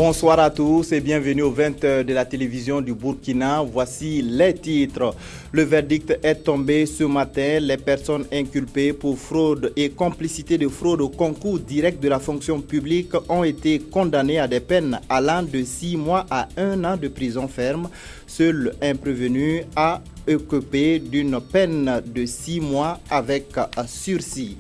Bonsoir à tous et bienvenue aux 20h de la télévision du Burkina. Voici les titres. Le verdict est tombé ce matin. Les personnes inculpées pour fraude et complicité de fraude au concours direct de la fonction publique ont été condamnées à des peines allant de 6 mois à 1 an de prison ferme. Seul un prévenu a écopé d'une peine de 6 mois avec sursis.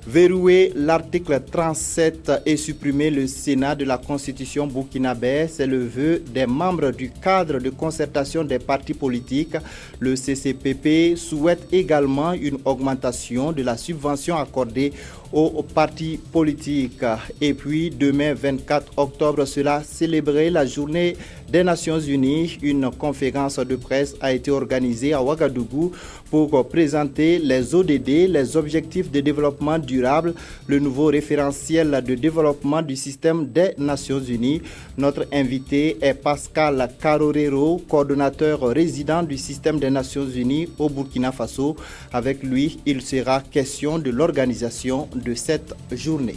Verrouiller l'article 37 et supprimer le Sénat de la Constitution burkinabé, c'est le vœu des membres du cadre de concertation des partis politiques. Le CCPP souhaite également une augmentation de la subvention accordée aux partis politiques. Et puis, demain, 24 octobre, sera célébrer la journée des Nations Unies. Une conférence de presse a été organisée à Ouagadougou pour présenter les ODD, les objectifs de développement durable, le nouveau référentiel de développement du système des Nations Unies. Notre invité est Pascal Carorero, coordonnateur résident du système des Nations Unies au Burkina Faso. Avec lui, il sera question de l'organisation de cette journée.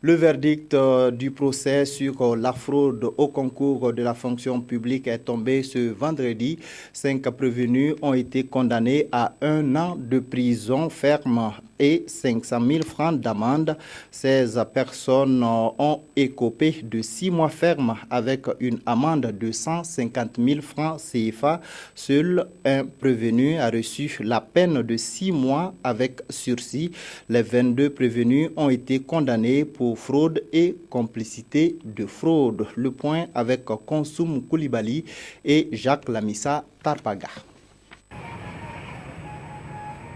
Le verdict du procès sur la fraude au concours de la fonction publique est tombé ce vendredi. 5 prévenus ont été condamnés à 1 an de prison ferme et 500 000 francs d'amende. 16 personnes ont écopé de 6 mois ferme avec une amende de 150 000 francs CFA. Seul un prévenu a reçu la peine de 6 mois avec sursis. Les 22 prévenus ont été condamnés pour fraude et complicité de fraude. Le point avec Konsoum Koulibaly et Jacques Lamissa Tarpaga.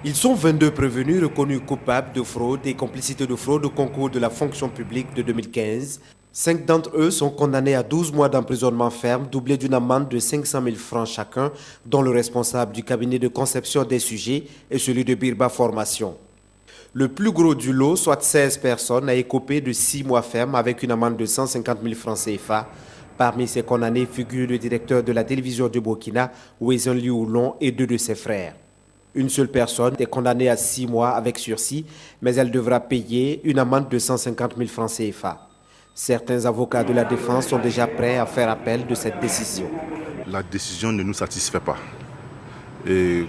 Ils sont 22 prévenus reconnus coupables de fraude et complicité de fraude au concours de la fonction publique de 2015. 5 d'entre eux sont condamnés à 12 mois d'emprisonnement ferme, doublé d'une amende de 500 000 francs chacun, dont le responsable du cabinet de conception des sujets et celui de Birba Formation. Le plus gros du lot, soit 16 personnes, a écopé de 6 mois ferme avec une amende de 150 000 francs CFA. Parmi ces condamnés figure le directeur de la télévision du Burkina, Wezen Lioulon, et 2 de ses frères. Une seule personne est condamnée à 6 mois avec sursis, mais elle devra payer une amende de 150 000 francs CFA. Certains avocats de la défense sont déjà prêts à faire appel de cette décision. La décision ne nous satisfait pas. Et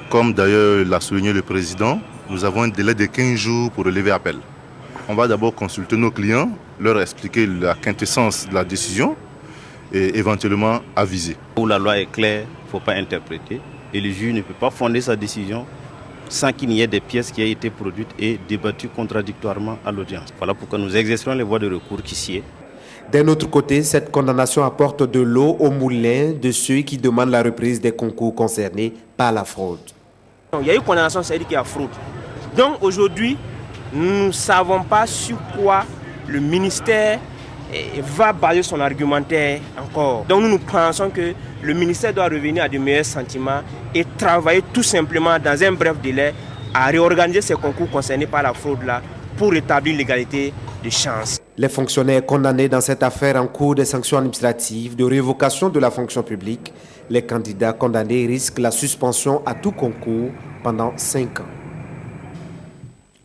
comme d'ailleurs l'a souligné le président, nous avons un délai de 15 jours pour relever appel. On va d'abord consulter nos clients, leur expliquer la quintessence de la décision et éventuellement aviser. Où la loi est claire, il ne faut pas interpréter. Et le juge ne peut pas fonder sa décision sans qu'il n'y ait des pièces qui aient été produites et débattues contradictoirement à l'audience. Voilà pourquoi nous exercerons les voies de recours qui s'y est. D'un autre côté, cette condamnation apporte de l'eau au moulin de ceux qui demandent la reprise des concours concernés par la fraude. Il y a eu condamnation, c'est-à-dire qu'il y a fraude. Donc aujourd'hui, nous ne savons pas sur quoi le ministère va baser son argumentaire encore. Donc nous pensons que le ministère doit revenir à de meilleurs sentiments et travailler tout simplement dans un bref délai à réorganiser ces concours concernés par la fraude-là pour rétablir l'égalité de chance. Les fonctionnaires condamnés dans cette affaire encourent des sanctions administratives de révocation de la fonction publique. Les candidats condamnés risquent la suspension à tout concours pendant 5 ans.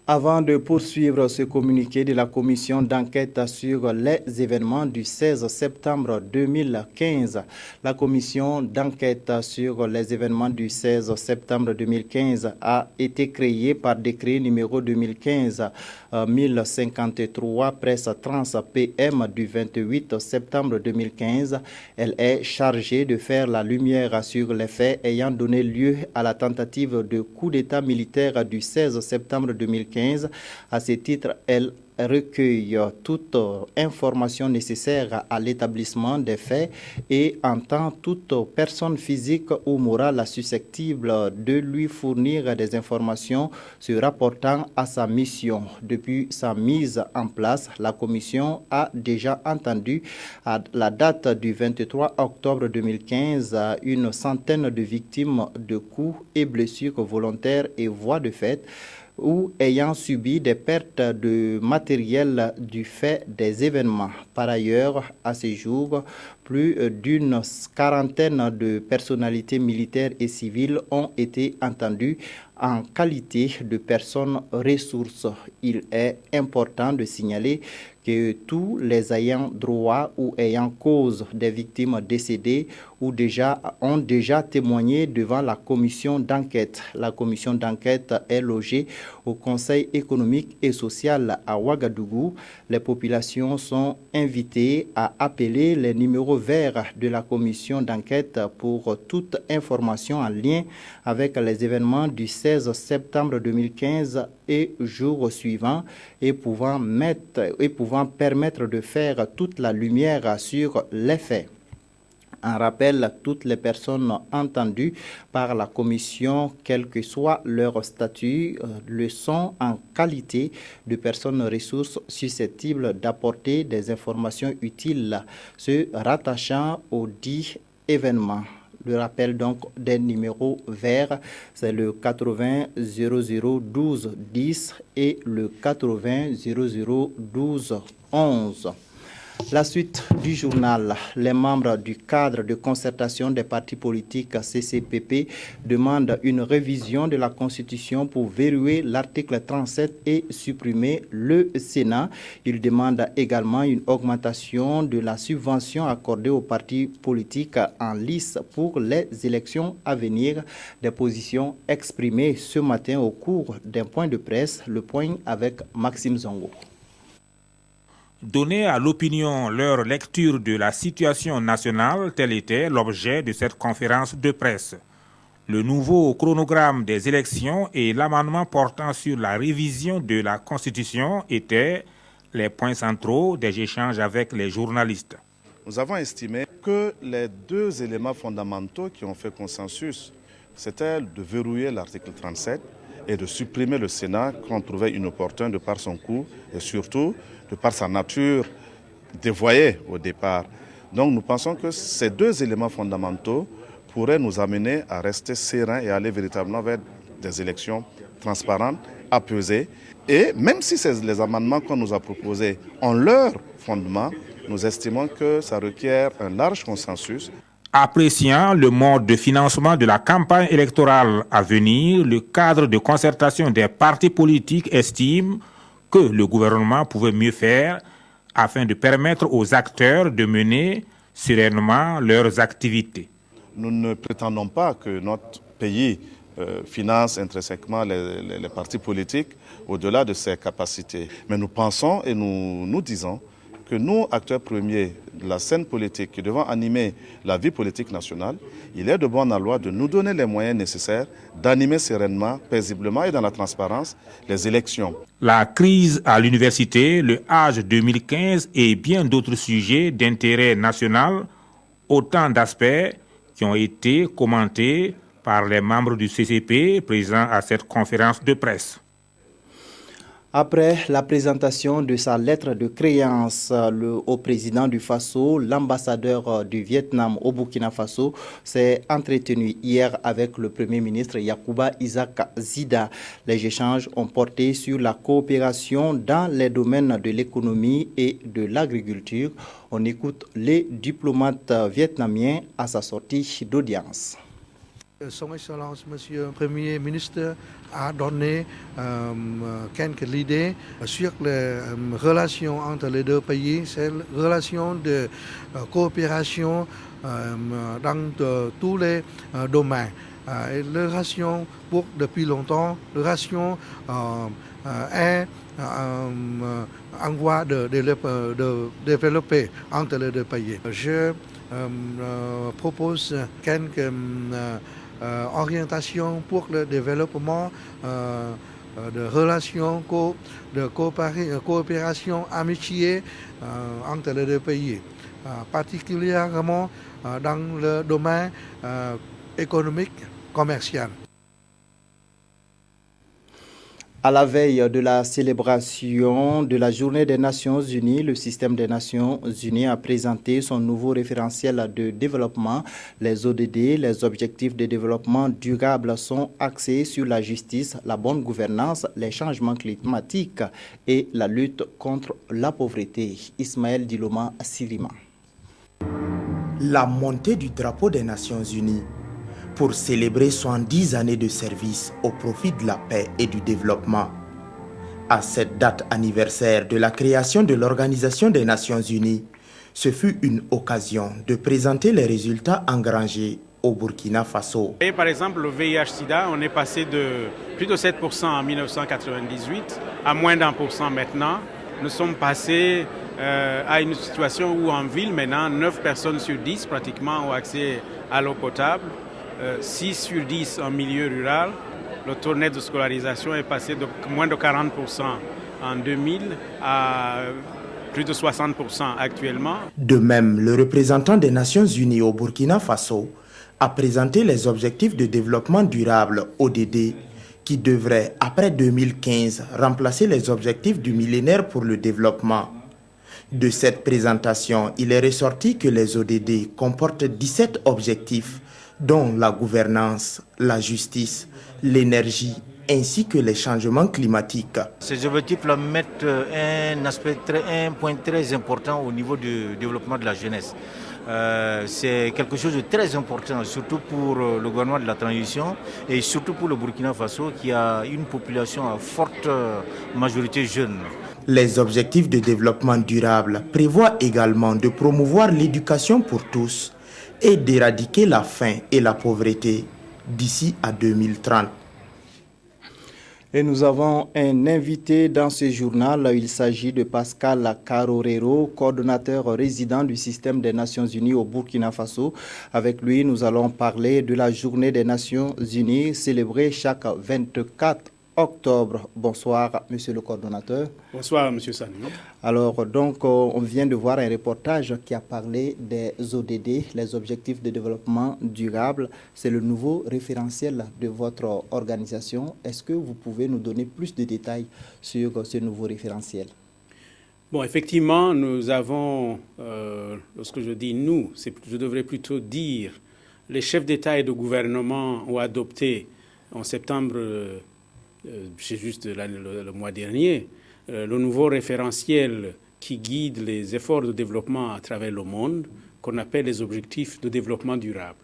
Avant de poursuivre ce communiqué de la commission d'enquête sur les événements du 16 septembre 2015, la commission d'enquête sur les événements du 16 septembre 2015 a été créée par décret numéro 2015-1053 presse trans PM du 28 septembre 2015. Elle est chargée de faire la lumière sur les faits ayant donné lieu à la tentative de coup d'État militaire du 16 septembre 2015. À ce titre, elle recueille toute information nécessaire à l'établissement des faits et entend toute personne physique ou morale susceptible de lui fournir des informations se rapportant à sa mission. Depuis sa mise en place, la commission a déjà entendu à la date du 23 octobre 2015 une centaine de victimes de coups et blessures volontaires et voies de fait ou ayant subi des pertes de matériel du fait des événements. Par ailleurs, à ce jour, plus d'une quarantaine de personnalités militaires et civiles ont été entendues en qualité de personnes ressources. Il est important de signaler que tous les ayants droit ou ayant cause des victimes décédées ont déjà témoigné devant la commission d'enquête. La commission d'enquête est logée au Conseil économique et social à Ouagadougou. Les populations sont invitées à appeler les numéros verts de la commission d'enquête pour toute information en lien avec les événements du 16 septembre 2015 et jours suivants et pouvant permettre de faire toute la lumière sur les faits. En rappel, toutes les personnes entendues par la commission, quel que soit leur statut, le sont en qualité de personnes ressources susceptibles d'apporter des informations utiles se rattachant au dit événement. Le rappel donc des numéros verts, c'est le 80 00 12 10 et le 80 00 12 11. La suite du journal, les membres du cadre de concertation des partis politiques CCPP demandent une révision de la Constitution pour verrouiller l'article 37 et supprimer le Sénat. Ils demandent également une augmentation de la subvention accordée aux partis politiques en lice pour les élections à venir. Des positions exprimées ce matin au cours d'un point de presse, le point avec Maxime Zongo. Donner à l'opinion leur lecture de la situation nationale, tel était l'objet de cette conférence de presse. Le nouveau chronogramme des élections et l'amendement portant sur la révision de la Constitution étaient les points centraux des échanges avec les journalistes. Nous avons estimé que les deux éléments fondamentaux qui ont fait consensus, c'était de verrouiller l'article 37 et de supprimer le Sénat qu'on trouvait inopportun de par son coût et surtout de par sa nature dévoyée au départ. Donc nous pensons que ces deux éléments fondamentaux pourraient nous amener à rester sereins et aller véritablement vers des élections transparentes, apaisées. Et même si les amendements qu'on nous a proposés ont leur fondement, nous estimons que ça requiert un large consensus. Appréciant le mode de financement de la campagne électorale à venir, le cadre de concertation des partis politiques estime que le gouvernement pouvait mieux faire afin de permettre aux acteurs de mener sereinement leurs activités. Nous ne prétendons pas que notre pays finance intrinsèquement les partis politiques au-delà de ses capacités. Mais nous pensons et nous disons que nous, acteurs premiers de la scène politique qui devons animer la vie politique nationale, il est de bon aloi de nous donner les moyens nécessaires d'animer sereinement, paisiblement et dans la transparence les élections. La crise à l'université, le Âge 2015 et bien d'autres sujets d'intérêt national, autant d'aspects qui ont été commentés par les membres du CCP présents à cette conférence de presse. Après la présentation de sa lettre de créance au président du Faso, l'ambassadeur du Vietnam au Burkina Faso s'est entretenu hier avec le Premier ministre Yacouba Isaac Zida. Les échanges ont porté sur la coopération dans les domaines de l'économie et de l'agriculture. On écoute les diplomates vietnamiens à sa sortie d'audience. Son Excellence, Monsieur le Premier ministre, a donné quelques idées sur les relations entre les deux pays. C'est une relation de coopération dans tous les domaines. Les relations pour depuis longtemps, les relations est en voie de développer entre les deux pays. Je propose quelques orientation pour le développement de relations, de coopération, amitié entre les deux pays, particulièrement dans le domaine économique, commercial. À la veille de la célébration de la Journée des Nations Unies, le système des Nations Unies a présenté son nouveau référentiel de développement. Les ODD, les objectifs de développement durable, sont axés sur la justice, la bonne gouvernance, les changements climatiques et la lutte contre la pauvreté. Ismaël Diloma Sirima. La montée du drapeau des Nations Unies pour célébrer 70 années de service au profit de la paix et du développement. À cette date anniversaire de la création de l'Organisation des Nations Unies, ce fut une occasion de présenter les résultats engrangés au Burkina Faso. Et par exemple, le VIH-Sida, on est passé de plus de 7% en 1998 à moins d'1% maintenant. Nous sommes passés à une situation où en ville, maintenant, 9 personnes sur 10 pratiquement ont accès à l'eau potable, 6 sur 10 en milieu rural. Le taux net de scolarisation est passé de moins de 40% en 2000 à plus de 60% actuellement. De même, le représentant des Nations Unies au Burkina Faso a présenté les objectifs de développement durable, ODD, qui devraient, après 2015, remplacer les objectifs du millénaire pour le développement. De cette présentation, il est ressorti que les ODD comportent 17 objectifs, dont la gouvernance, la justice, l'énergie, ainsi que les changements climatiques. Ces objectifs-là mettent un point très important au niveau du développement de la jeunesse. C'est quelque chose de très important, surtout pour le gouvernement de la transition et surtout pour le Burkina Faso qui a une population à forte majorité jeune. Les objectifs de développement durable prévoient également de promouvoir l'éducation pour tous et d'éradiquer la faim et la pauvreté d'ici à 2030. Et nous avons un invité dans ce journal. Il s'agit de Pascal Carorero, coordonnateur résident du système des Nations Unies au Burkina Faso. Avec lui, nous allons parler de la journée des Nations Unies célébrée chaque 24 octobre. Bonsoir, monsieur le coordonnateur. Bonsoir, monsieur Sani. Alors, donc, on vient de voir un reportage qui a parlé des ODD, les objectifs de développement durable. C'est le nouveau référentiel de votre organisation. Est-ce que vous pouvez nous donner plus de détails sur ce nouveau référentiel? Bon, effectivement, nous avons, lorsque je dis nous, je devrais plutôt dire les chefs d'État et de gouvernement ont adopté en septembre, c'est juste le mois dernier, le nouveau référentiel qui guide les efforts de développement à travers le monde, qu'on appelle les objectifs de développement durable.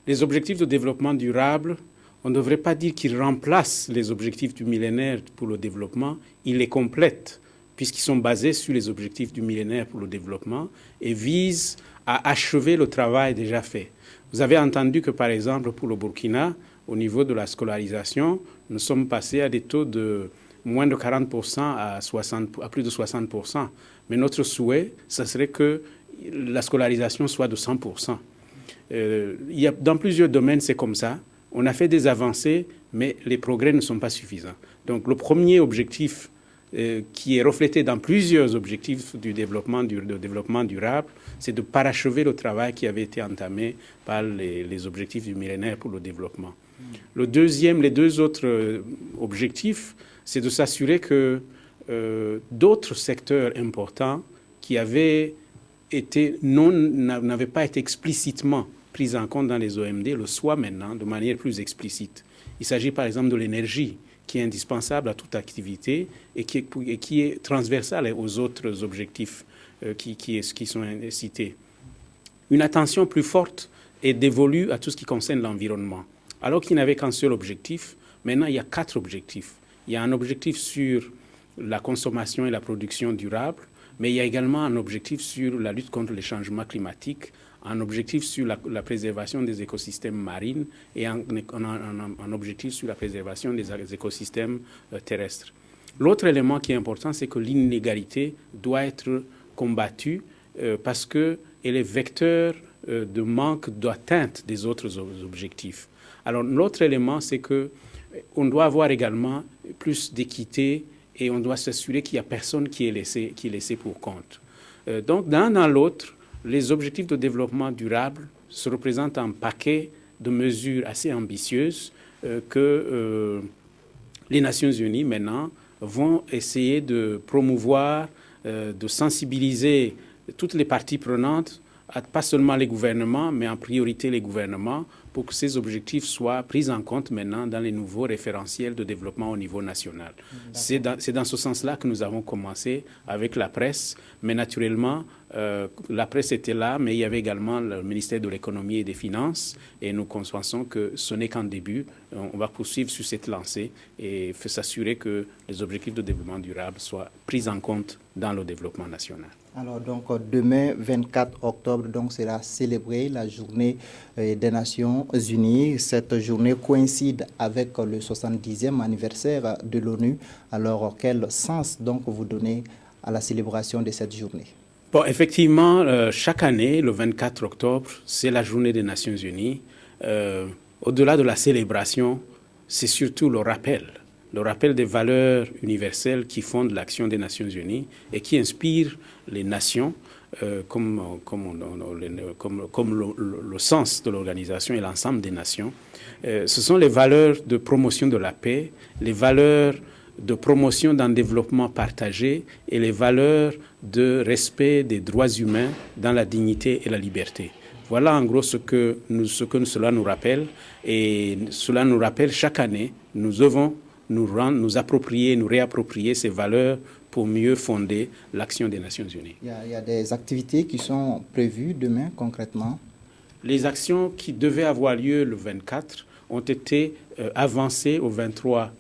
Les objectifs de développement durable, on ne devrait pas dire qu'ils remplacent les objectifs du millénaire pour le développement, ils les complètent, puisqu'ils sont basés sur les objectifs du millénaire pour le développement et visent à achever le travail déjà fait. Vous avez entendu que, par exemple, pour le Burkina, au niveau de la scolarisation, nous sommes passés à des taux de moins de 40% à plus de 60%. Mais notre souhait, ce serait que la scolarisation soit de 100%. Dans plusieurs domaines, c'est comme ça. On a fait des avancées, mais les progrès ne sont pas suffisants. Donc le premier objectif qui est reflété dans plusieurs objectifs du développement durable, c'est de parachever le travail qui avait été entamé par les objectifs du millénaire pour le développement. Les deux autres objectifs, c'est de s'assurer que d'autres secteurs importants qui n'avaient pas été explicitement pris en compte dans les OMD le soient maintenant de manière plus explicite. Il s'agit par exemple de l'énergie, qui est indispensable à toute activité et qui est transversale aux autres objectifs qui sont cités. Une attention plus forte est dévolue à tout ce qui concerne l'environnement. Alors qu'il n'y avait qu'un seul objectif, maintenant il y a 4 objectifs. Il y a un objectif sur la consommation et la production durable, mais il y a également un objectif sur la lutte contre les changements climatiques, un objectif sur la préservation des écosystèmes marins et un objectif sur la préservation des écosystèmes terrestres. L'autre élément qui est important, c'est que l'inégalité doit être combattue parce qu'elle est vecteur de manque d'atteinte des autres objectifs. Alors l'autre élément, c'est qu'on doit avoir également plus d'équité et on doit s'assurer qu'il n'y a personne qui est laissé pour compte. Donc l'un dans l'autre, les objectifs de développement durable se représentent un paquet de mesures assez ambitieuses que les Nations Unies maintenant vont essayer de promouvoir, de sensibiliser toutes les parties prenantes, pas seulement les gouvernements, mais en priorité les gouvernements, pour que ces objectifs soient pris en compte maintenant dans les nouveaux référentiels de développement au niveau national. C'est dans ce sens-là que nous avons commencé avec la presse, mais naturellement, la presse était là, mais il y avait également le ministère de l'économie et des finances, et nous pensons que ce n'est qu'un début. On va poursuivre sur cette lancée et s'assurer que les objectifs de développement durable soient pris en compte dans le développement national. Alors donc demain 24 octobre donc sera célébrée la journée des Nations Unies. Cette journée coïncide avec le 70e anniversaire de l'ONU. Alors quel sens donc vous donnez à la célébration de cette journée? Bon, effectivement, chaque année, le 24 octobre, c'est la journée des Nations Unies. Au-delà de la célébration, c'est surtout le rappel des valeurs universelles qui fondent l'action des Nations Unies et qui inspirent les nations, comme le sens de l'organisation et l'ensemble des nations. Ce sont les valeurs de promotion de la paix, les valeurs de promotion d'un développement partagé et les valeurs de respect des droits humains dans la dignité et la liberté. Voilà en gros ce que cela nous rappelle. Et cela nous rappelle chaque année, nous devons nous approprier, nous réapproprier ces valeurs pour mieux fonder l'action des Nations Unies. Il y a des activités qui sont prévues demain concrètement? Les actions qui devaient avoir lieu le 24 ont été avancées au 23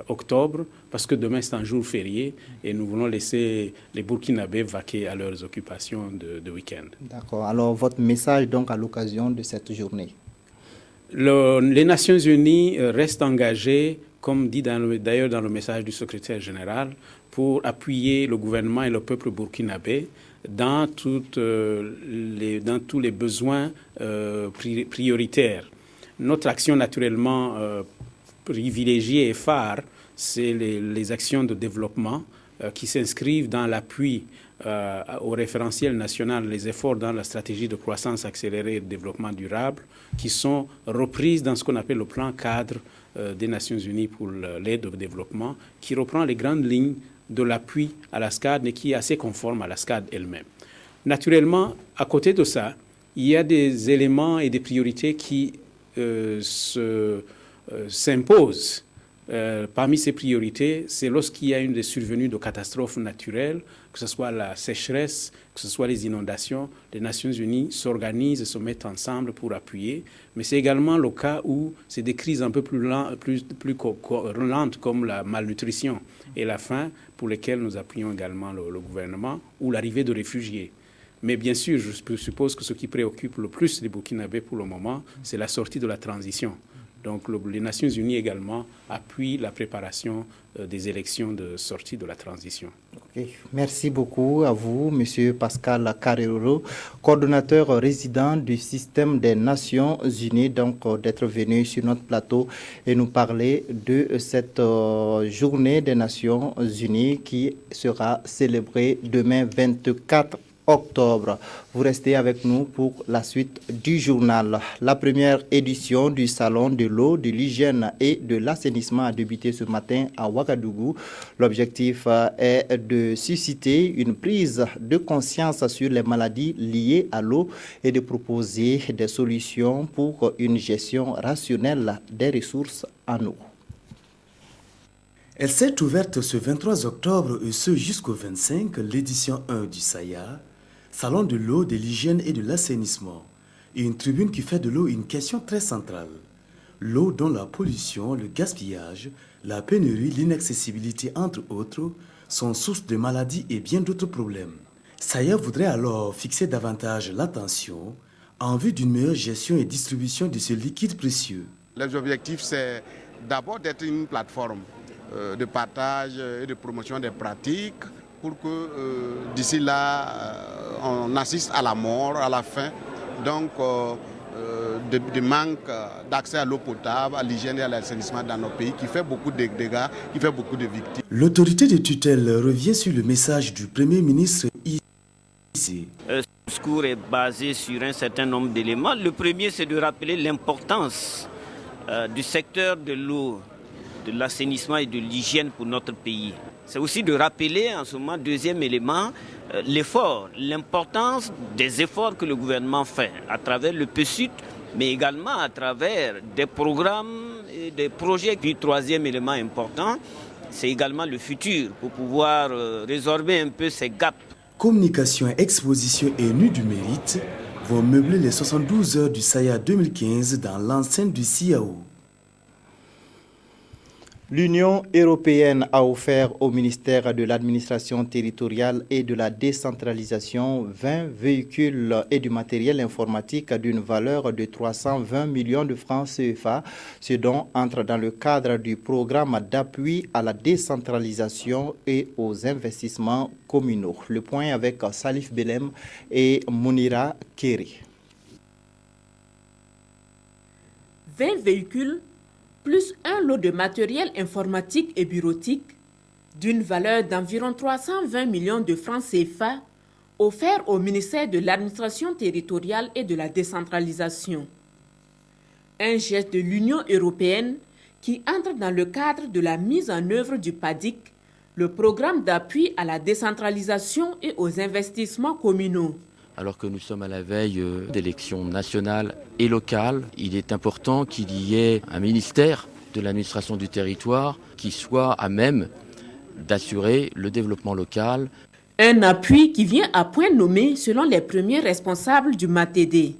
octobre parce que demain c'est un jour férié et nous voulons laisser les Burkinabés vaquer à leurs occupations de week-end. D'accord. Alors votre message donc à l'occasion de cette journée? Les Nations Unies restent engagées, comme dit d'ailleurs dans le message du secrétaire général, pour appuyer le gouvernement et le peuple burkinabé dans tous les besoins prioritaires. Notre action naturellement privilégiée et phare, c'est les actions de développement qui s'inscrivent dans l'appui au référentiel national, les efforts dans la stratégie de croissance accélérée et de développement durable, qui sont reprises dans ce qu'on appelle le plan cadre des Nations Unies pour l'aide au développement, qui reprend les grandes lignes de l'appui à la SCAD, mais qui est assez conforme à la SCAD elle-même. Naturellement, à côté de ça, il y a des éléments et des priorités qui s'imposent. Parmi ces priorités, c'est lorsqu'il y a une des survenues de catastrophes naturelles, que ce soit la sécheresse, que ce soit les inondations, les Nations Unies s'organisent et se mettent ensemble pour appuyer. Mais c'est également le cas où c'est des crises un peu plus lentes comme la malnutrition et la faim, pour lesquelles nous appuyons également le gouvernement, ou l'arrivée de réfugiés. Mais bien sûr, je suppose que ce qui préoccupe le plus les Burkinabés pour le moment, c'est la sortie de la transition. Donc les Nations Unies également appuient la préparation des élections de sortie de la transition. Okay. Merci beaucoup à vous, M. Pascal Carrero, coordonnateur résident du système des Nations Unies, donc d'être venu sur notre plateau et nous parler de cette journée des Nations Unies qui sera célébrée demain 24 octobre. Vous restez avec nous pour la suite du journal. La première édition du Salon de l'eau, de l'hygiène et de l'assainissement a débuté ce matin à Ouagadougou. L'objectif est de susciter une prise de conscience sur les maladies liées à l'eau et de proposer des solutions pour une gestion rationnelle des ressources en eau. Elle s'est ouverte ce 23 octobre et ce jusqu'au 25, l'édition 1 du SAIA, Salon de l'eau, de l'hygiène et de l'assainissement, et une tribune qui fait de l'eau une question très centrale. L'eau dont la pollution, le gaspillage, la pénurie, l'inaccessibilité, entre autres, sont source de maladies et bien d'autres problèmes. SAIA voudrait alors fixer davantage l'attention en vue d'une meilleure gestion et distribution de ce liquide précieux. Les objectifs, c'est d'abord d'être une plateforme de partage et de promotion des pratiques pour que d'ici là, on assiste à la mort, à la faim, donc de manque d'accès à l'eau potable, à l'hygiène et à l'assainissement dans nos pays, qui fait beaucoup de dégâts, qui fait beaucoup de victimes. L'autorité de tutelle revient sur le message du Premier ministre ici. Ce discours est basé sur un certain nombre d'éléments. Le premier, c'est de rappeler l'importance du secteur de l'eau, de l'assainissement et de l'hygiène pour notre pays. C'est aussi de rappeler en ce moment, deuxième élément, l'effort, l'importance des efforts que le gouvernement fait à travers le PSUT mais également à travers des programmes et des projets. Puis troisième élément important, c'est également le futur pour pouvoir résorber un peu ces gaps. Communication, exposition et nuit du mérite vont meubler les 72 heures du SAIA 2015 dans l'enceinte du CIAO. L'Union européenne a offert au ministère de l'administration territoriale et de la décentralisation 20 véhicules et du matériel informatique d'une valeur de 320 millions de francs CFA, ce dont entre dans le cadre du programme d'appui à la décentralisation et aux investissements communaux. Le point avec Salif Belem et Mounira Keri. 20 véhicules plus un lot de matériel informatique et bureautique d'une valeur d'environ 320 millions de francs CFA offerts au ministère de l'administration territoriale et de la décentralisation. Un geste de l'Union européenne qui entre dans le cadre de la mise en œuvre du PADIC, le programme d'appui à la décentralisation et aux investissements communaux. Alors que nous sommes à la veille d'élections nationales et locales, il est important qu'il y ait un ministère de l'administration du territoire qui soit à même d'assurer le développement local. Un appui qui vient à point nommé selon les premiers responsables du MATD,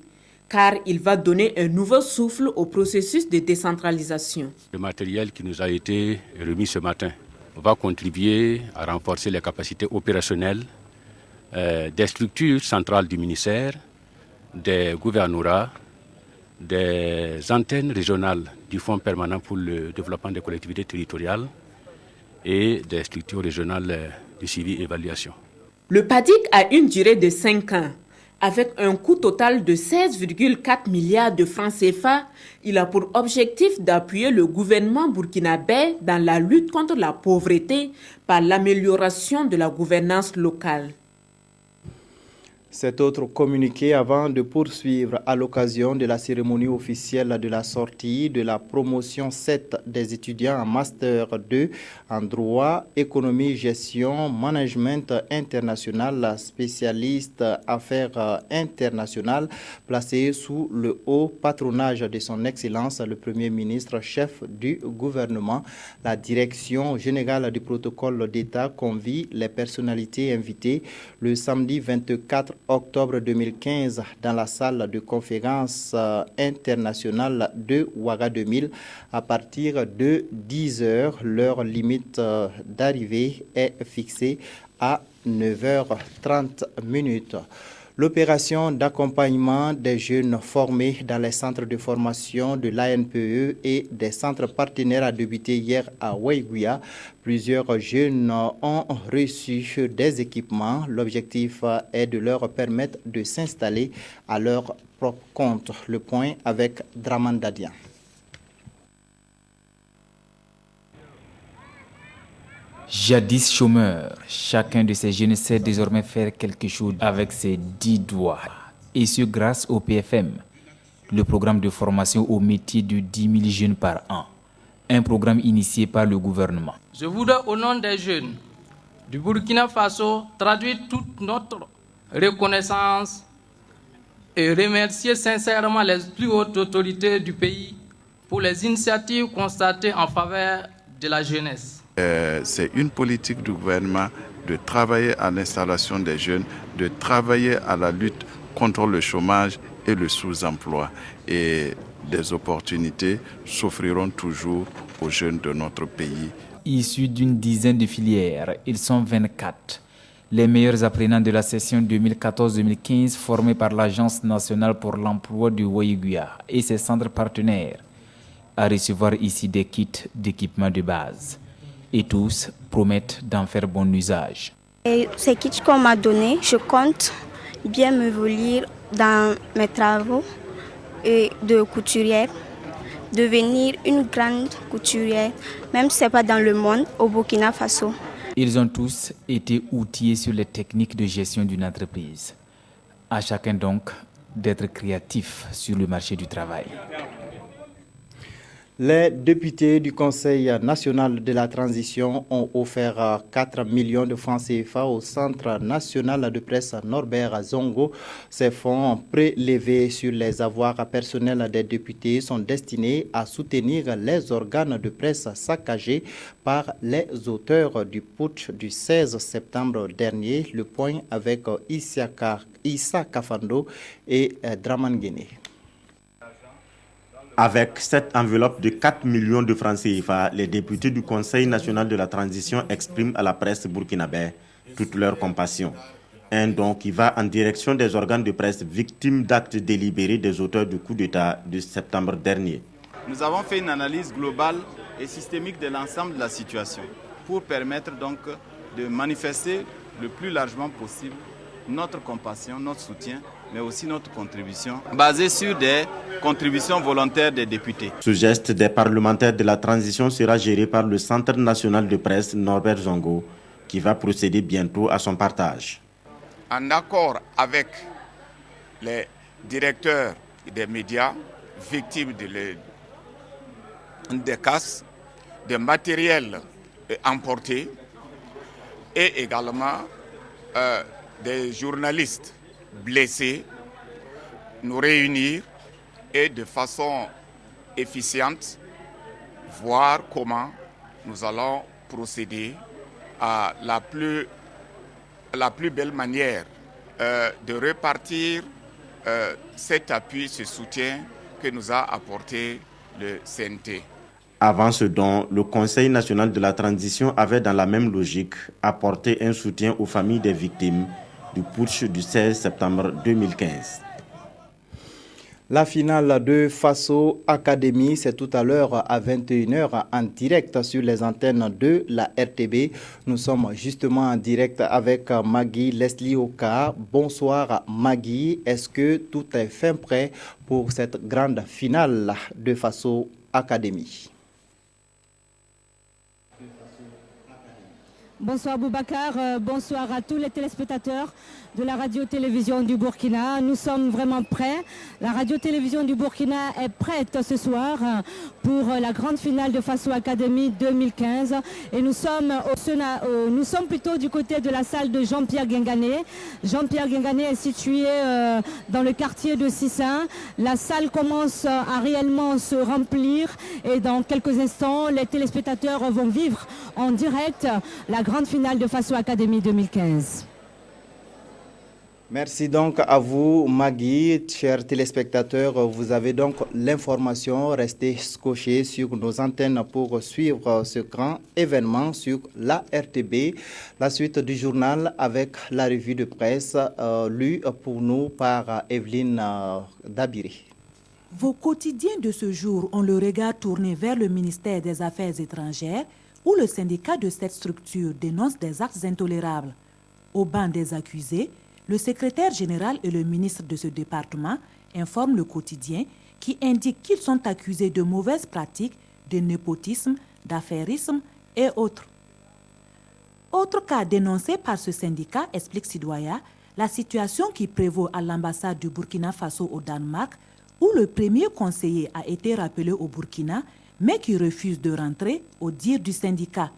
car il va donner un nouveau souffle au processus de décentralisation. Le matériel qui nous a été remis ce matin va contribuer à renforcer les capacités opérationnelles des structures centrales du ministère, des gouvernorats, des antennes régionales du Fonds permanent pour le développement des collectivités territoriales et des structures régionales de suivi et évaluation. Le PADIC a une durée de 5 ans. Avec un coût total de 16,4 milliards de francs CFA, il a pour objectif d'appuyer le gouvernement burkinabé dans la lutte contre la pauvreté par l'amélioration de la gouvernance locale. Cet autre communiqué avant de poursuivre à l'occasion de la cérémonie officielle de la sortie de la promotion 7 des étudiants en Master 2 en droit, économie, gestion, management international, spécialiste affaires internationales, placé sous le haut patronage de son Excellence le Premier ministre chef du gouvernement. La direction générale du protocole d'État convie les personnalités invitées le samedi 24 octobre 2015 dans la salle de conférence internationale de Ouaga 2000 à partir de 10h. L'heure limite d'arrivée est fixée à 9h30. L'opération d'accompagnement des jeunes formés dans les centres de formation de l'ANPE et des centres partenaires a débuté hier à Waiguia. Plusieurs jeunes ont reçu des équipements. L'objectif est de leur permettre de s'installer à leur propre compte. Le point avec Draman Dadian. Jadis chômeur, chacun de ces jeunes sait désormais faire quelque chose avec ses 10 doigts. Et ce grâce au PFM, le programme de formation au métier de 10 000 jeunes par an. Un programme initié par le gouvernement. Je voudrais au nom des jeunes du Burkina Faso traduire toute notre reconnaissance et remercier sincèrement les plus hautes autorités du pays pour les initiatives constatées en faveur de la jeunesse. C'est une politique du gouvernement de travailler à l'installation des jeunes, de travailler à la lutte contre le chômage et le sous-emploi. Et des opportunités s'offriront toujours aux jeunes de notre pays. Issus d'une dizaine de filières, ils sont 24. Les meilleurs apprenants de la session 2014-2015 formés par l'Agence nationale pour l'emploi du Waiguia et ses centres partenaires à recevoir ici des kits d'équipement de base. Et tous promettent d'en faire bon usage. Et ces kits qu'on m'a donnés, je compte bien m'évoluer dans mes travaux de couturière, devenir une grande couturière, même si ce n'est pas dans le monde, au Burkina Faso. Ils ont tous été outillés sur les techniques de gestion d'une entreprise. À chacun donc d'être créatif sur le marché du travail. Les députés du Conseil national de la transition ont offert 4 millions de francs CFA au Centre national de presse Norbert Zongo. Ces fonds prélevés sur les avoirs personnels des députés sont destinés à soutenir les organes de presse saccagés par les auteurs du putsch du 16 septembre dernier. Le point avec Issa Kafando et Draman Guéné. Avec cette enveloppe de 4 millions de francs CFA, les députés du Conseil national de la transition expriment à la presse burkinabé toute leur compassion. Un don qui va en direction des organes de presse victimes d'actes délibérés des auteurs du coup d'État de septembre dernier. Nous avons fait une analyse globale et systémique de l'ensemble de la situation pour permettre donc de manifester le plus largement possible notre compassion, notre soutien, mais aussi notre contribution, basée sur des contributions volontaires des députés. Ce geste des parlementaires de la transition sera géré par le Centre national de presse Norbert Zongo, qui va procéder bientôt à son partage. En accord avec les directeurs des médias, victimes des casses, des matériels emportés et également des journalistes blessés, nous réunir et de façon efficiente voir comment nous allons procéder à la plus belle manière de repartir cet appui, ce soutien que nous a apporté le CNT. Avant ce don, le Conseil national de la transition avait dans la même logique apporté un soutien aux familles des victimes du putsch du 16 septembre 2015. La finale de Faso Academy, c'est tout à l'heure à 21h en direct sur les antennes de la RTB. Nous sommes justement en direct avec Maggie Leslie Oka. Bonsoir Maggie, est-ce que tout est fin prêt pour cette grande finale de Faso Academy? Bonsoir Boubacar, bonsoir à tous les téléspectateurs de la radio-télévision du Burkina. Nous sommes vraiment prêts. La radio-télévision du Burkina est prête ce soir pour la grande finale de Faso Academy 2015. Et nous sommes plutôt du côté de la salle de Jean-Pierre Guingané. Jean-Pierre Guingané est situé dans le quartier de Sissin. La salle commence à réellement se remplir et dans quelques instants, les téléspectateurs vont vivre en direct la grande finale de Faso Academy 2015. Merci donc à vous, Maggie. Chers téléspectateurs, vous avez donc l'information. Restez scotchés sur nos antennes pour suivre ce grand événement sur la RTB. La suite du journal avec la revue de presse lue pour nous par Evelyne Dabiri. Vos quotidiens de ce jour ont le regard tourné vers le ministère des Affaires étrangères où le syndicat de cette structure dénonce des actes intolérables. Au banc des accusés, le secrétaire général et le ministre de ce département informent le quotidien qui indique qu'ils sont accusés de mauvaises pratiques, de népotisme, d'affairisme et autres. Autre cas dénoncé par ce syndicat, explique Sidoya, la situation qui prévaut à l'ambassade du Burkina Faso au Danemark, où le premier conseiller a été rappelé au Burkina, mais qui refuse de rentrer au dire du syndicat.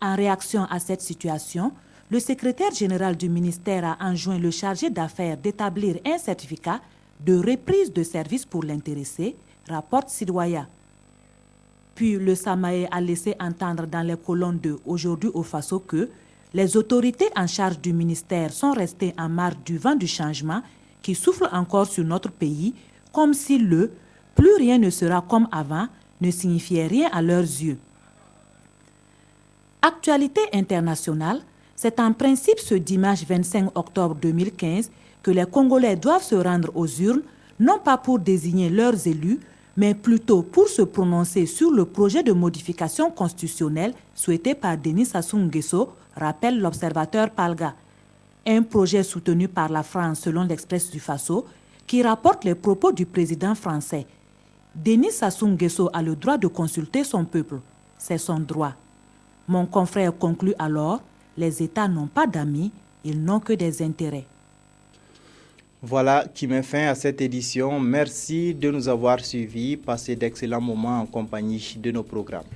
En réaction à cette situation, le secrétaire général du ministère a enjoint le chargé d'affaires d'établir un certificat de reprise de service pour l'intéressé, rapporte Sidoya. Puis le Samaé a laissé entendre dans les colonnes de Aujourd'hui au Faso que les autorités en charge du ministère sont restées en marge du vent du changement qui souffle encore sur notre pays, comme si le « plus rien ne sera comme avant » ne signifiait rien à leurs yeux. Actualité internationale, c'est en principe ce dimanche 25 octobre 2015 que les Congolais doivent se rendre aux urnes, non pas pour désigner leurs élus, mais plutôt pour se prononcer sur le projet de modification constitutionnelle souhaité par Denis Sassou Nguesso, rappelle l'observateur Palga. Un projet soutenu par la France selon l'Express du Faso, qui rapporte les propos du président français. Denis Sassou Nguesso a le droit de consulter son peuple. C'est son droit. Mon confrère conclut alors, les États n'ont pas d'amis, ils n'ont que des intérêts. Voilà qui met fin à cette édition. Merci de nous avoir suivis. Passez d'excellents moments en compagnie de nos programmes.